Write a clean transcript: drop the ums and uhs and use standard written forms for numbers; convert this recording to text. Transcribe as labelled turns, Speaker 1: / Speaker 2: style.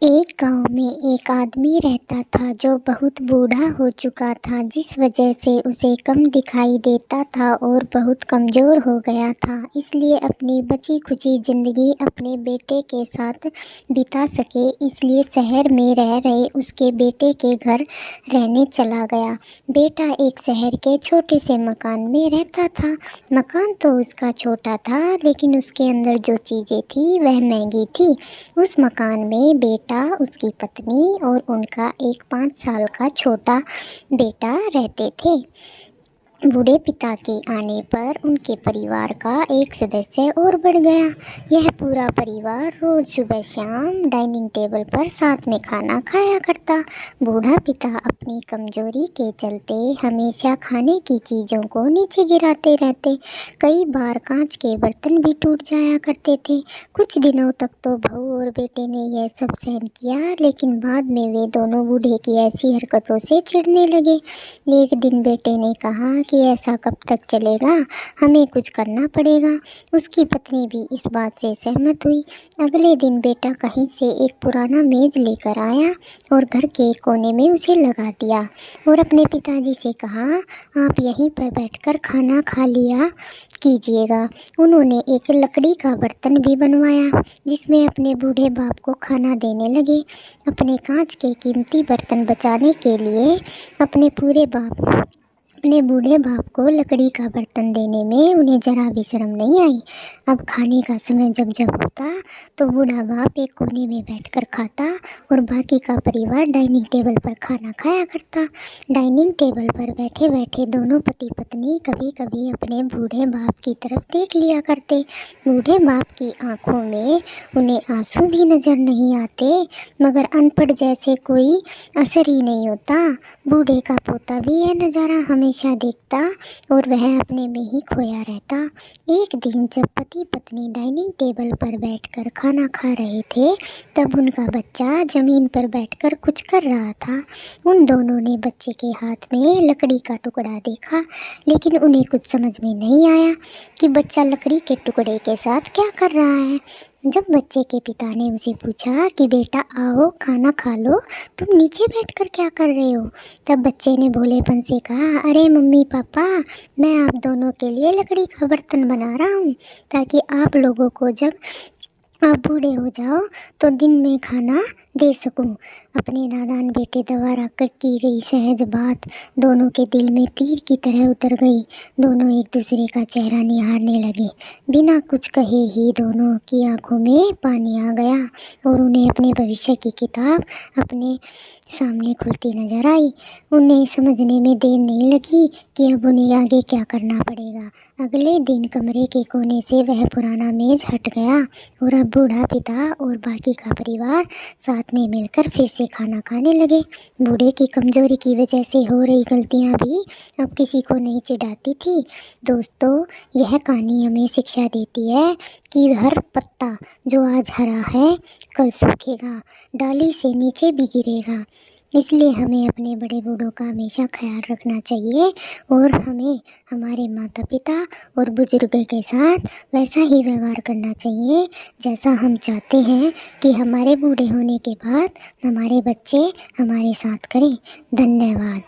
Speaker 1: एक गांव में एक आदमी रहता था जो बहुत बूढ़ा हो चुका था, जिस वजह से उसे कम दिखाई देता था और बहुत कमज़ोर हो गया था। इसलिए अपनी बची खुची ज़िंदगी अपने बेटे के साथ बिता सके, इसलिए शहर में रह रहे उसके बेटे के घर रहने चला गया। बेटा एक शहर के छोटे से मकान में रहता था। मकान तो उसका छोटा था, लेकिन उसके अंदर जो चीज़ें थी वह महंगी थी। उस मकान में बेटा, उसकी पत्नी और उनका एक 5 साल का छोटा बेटा रहते थे। बूढ़े पिता के आने पर उनके परिवार का एक सदस्य और बढ़ गया। यह पूरा परिवार रोज़ सुबह शाम डाइनिंग टेबल पर साथ में खाना खाया करता। बूढ़ा पिता अपनी कमजोरी के चलते हमेशा खाने की चीज़ों को नीचे गिराते रहते। कई बार कांच के बर्तन भी टूट जाया करते थे। कुछ दिनों तक तो बहू और बेटे ने यह सब सहन किया, लेकिन बाद में वे दोनों बूढ़े की ऐसी हरकतों से चिढ़ने लगे। एक दिन बेटे ने कहा कि ऐसा कब तक चलेगा, हमें कुछ करना पड़ेगा। उसकी पत्नी भी इस बात से सहमत हुई। अगले दिन बेटा कहीं से एक पुराना मेज लेकर आया और घर के कोने में उसे लगा दिया और अपने पिताजी से कहा, आप यहीं पर बैठकर खाना खा लिया कीजिएगा। उन्होंने एक लकड़ी का बर्तन भी बनवाया, जिसमें अपने बूढ़े बाप को खाना देने लगे। अपने कांच के कीमती बर्तन बचाने के लिए अपने बूढ़े बाप को लकड़ी का बर्तन देने में उन्हें जरा भी शर्म नहीं आई। अब खाने का समय जब जब होता तो बूढ़ा बाप एक कोने में बैठकर खाता और बाकी का परिवार डाइनिंग टेबल पर खाना खाया करता। डाइनिंग टेबल पर बैठे बैठे दोनों पति पत्नी कभी कभी अपने बूढ़े बाप की तरफ देख लिया करते। बूढ़े बाप की आंखों में उन्हें आंसू भी नजर नहीं आते, मगर अनपढ़ जैसे कोई असर ही नहीं होता। बूढ़े का पोता भी यह नज़ारा हमेशा देखता और वह अपने में ही खोया रहता। एक दिन जब पति पत्नी डाइनिंग टेबल पर बैठकर खाना खा रहे थे, तब उनका बच्चा जमीन पर बैठकर कुछ कर रहा था। उन दोनों ने बच्चे के हाथ में लकड़ी का टुकड़ा देखा, लेकिन उन्हें कुछ समझ में नहीं आया कि बच्चा लकड़ी के टुकड़े के साथ क्या कर रहा है। जब बच्चे के पिता ने उसे पूछा कि बेटा आओ खाना खा लो, तुम नीचे बैठकर क्या कर रहे हो, तब बच्चे ने भोलेपन से कहा, अरे मम्मी पापा, मैं आप दोनों के लिए लकड़ी का बर्तन बना रहा हूँ, ताकि आप लोगों को जब आप बूढ़े हो जाओ तो दिन में खाना दे सकूं। अपने नादान बेटे द्वारा की गई सहज बात दोनों के दिल में तीर की तरह उतर गई। दोनों एक दूसरे का चेहरा निहारने लगे। बिना कुछ कहे ही दोनों की आंखों में पानी आ गया और उन्हें अपने भविष्य की किताब अपने सामने खुलती नजर आई। उन्हें समझने में देर नहीं लगी कि अब उन्हें आगे क्या करना पड़ेगा। अगले दिन कमरे के कोने से वह पुराना मेज हट गया और अब बूढ़ा पिता और बाकी का परिवार साथ में मिलकर फिर से खाना खाने लगे। बूढ़े की कमजोरी की वजह से हो रही गलतियां भी अब किसी को नहीं चिढ़ाती थी। दोस्तों, यह कहानी हमें शिक्षा देती है कि हर पत्ता जो आज हरा है कल सूखेगा, डाली से नीचे भी गिरेगा। इसलिए हमें अपने बड़े बूढ़ों का हमेशा ख्याल रखना चाहिए और हमें हमारे माता पिता और बुजुर्ग के साथ वैसा ही व्यवहार करना चाहिए जैसा हम चाहते हैं कि हमारे बूढ़े होने के बाद हमारे बच्चे हमारे साथ करें। धन्यवाद।